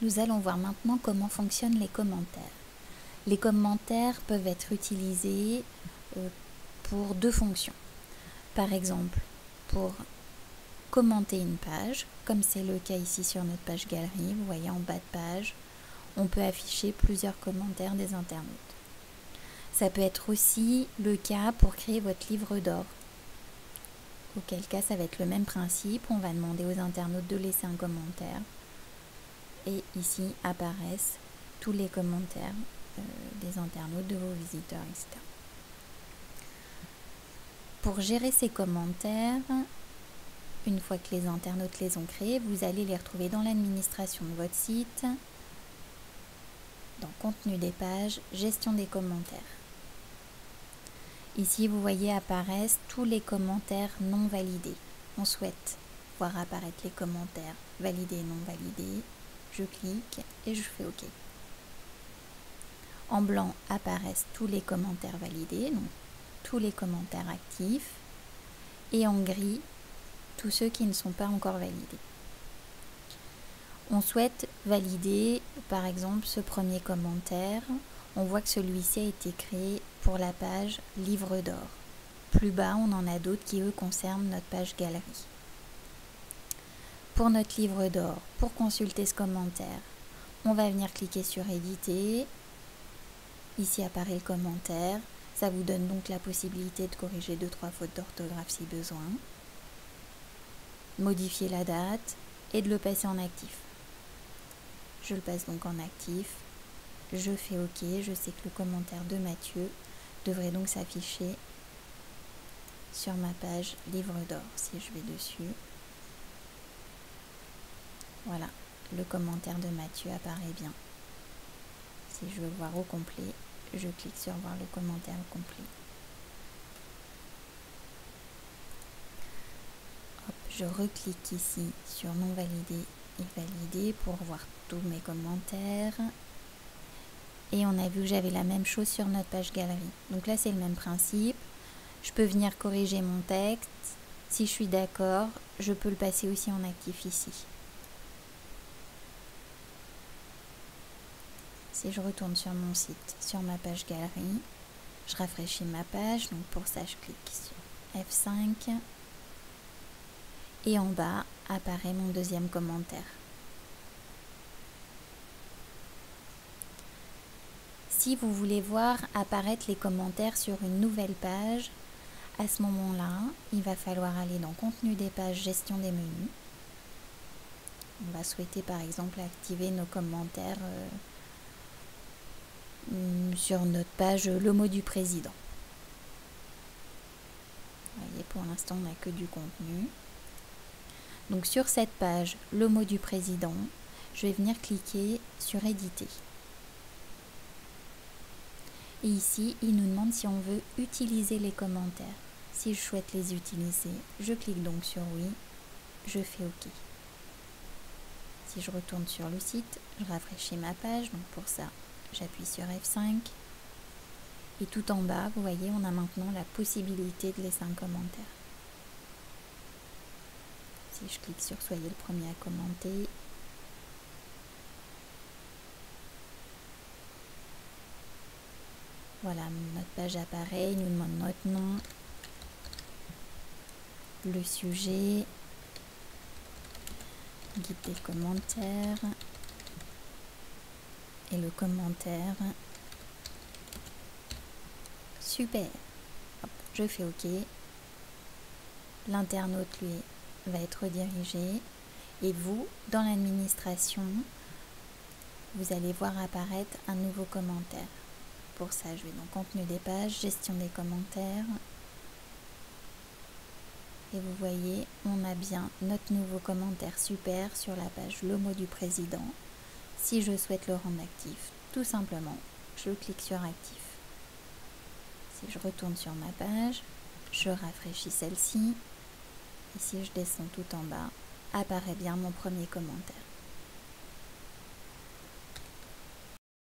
Nous allons voir maintenant comment fonctionnent les commentaires. Les commentaires peuvent être utilisés pour deux fonctions. Par exemple, pour commenter une page, comme c'est le cas ici sur notre page galerie, vous voyez en bas de page, on peut afficher plusieurs commentaires des internautes. Ça peut être aussi le cas pour créer votre livre d'or. Auquel cas, ça va être le même principe, on va demander aux internautes de laisser un commentaire. Et ici apparaissent tous les commentaires des internautes, de vos visiteurs, etc. Pour gérer ces commentaires, une fois que les internautes les ont créés, vous allez les retrouver dans l'administration de votre site, dans Contenu des pages, Gestion des commentaires. Ici, vous voyez apparaissent tous les commentaires non validés. On souhaite voir apparaître les commentaires validés et non validés. Je clique et je fais OK. En blanc apparaissent tous les commentaires validés, donc tous les commentaires actifs, et en gris, tous ceux qui ne sont pas encore validés. On souhaite valider, par exemple, ce premier commentaire. On voit que celui-ci a été créé pour la page Livre d'or. Plus bas, on en a d'autres qui, eux, concernent notre page galerie. Pour notre livre d'or, pour consulter ce commentaire, on va venir cliquer sur éditer. Ici apparaît le commentaire. Ça vous donne donc la possibilité de corriger 2-3 fautes d'orthographe si besoin. Modifier la date et de le passer en actif. Je le passe donc en actif. Je fais OK. Je sais que le commentaire de Mathieu devrait donc s'afficher sur ma page livre d'or. Si je vais dessus. Voilà, le commentaire de Mathieu apparaît bien. Si je veux voir au complet, je clique sur voir le commentaire au complet. Hop, je reclique ici sur non validé et validé pour voir tous mes commentaires. Et on a vu que j'avais la même chose sur notre page galerie. Donc là, c'est le même principe. Je peux venir corriger mon texte. Si je suis d'accord, je peux le passer aussi en actif ici. Si je retourne sur mon site, sur ma page galerie, je rafraîchis ma page. Donc pour ça, je clique sur F5. Et en bas apparaît mon deuxième commentaire. Si vous voulez voir apparaître les commentaires sur une nouvelle page, à ce moment-là, il va falloir aller dans Contenu des pages, Gestion des menus. On va souhaiter par exemple activer nos commentaires sur notre page Le mot du président. Vous voyez, pour l'instant, on n'a que du contenu. Donc sur cette page, Le mot du président, je vais venir cliquer sur Éditer. Et ici, il nous demande si on veut utiliser les commentaires. Si je souhaite les utiliser, je clique donc sur Oui, je fais OK. Si je retourne sur le site, je rafraîchis ma page, donc pour ça, j'appuie sur F5. Et tout en bas, vous voyez, on a maintenant la possibilité de laisser un commentaire. Si je clique sur Soyez le premier à commenter, voilà, notre page apparaît, il nous demande notre nom, le sujet, guide des commentaires et le commentaire. Super. Hop, je fais OK. L'internaute, lui, va être redirigé. Et vous, dans l'administration, vous allez voir apparaître un nouveau commentaire. Pour ça, je vais dans Contenu des pages, Gestion des commentaires. Et vous voyez, on a bien notre nouveau commentaire super sur la page Le mot du président. Si je souhaite le rendre actif, tout simplement, je clique sur Actif. Si je retourne sur ma page, je rafraîchis celle-ci. Et si je descends tout en bas, apparaît bien mon premier commentaire.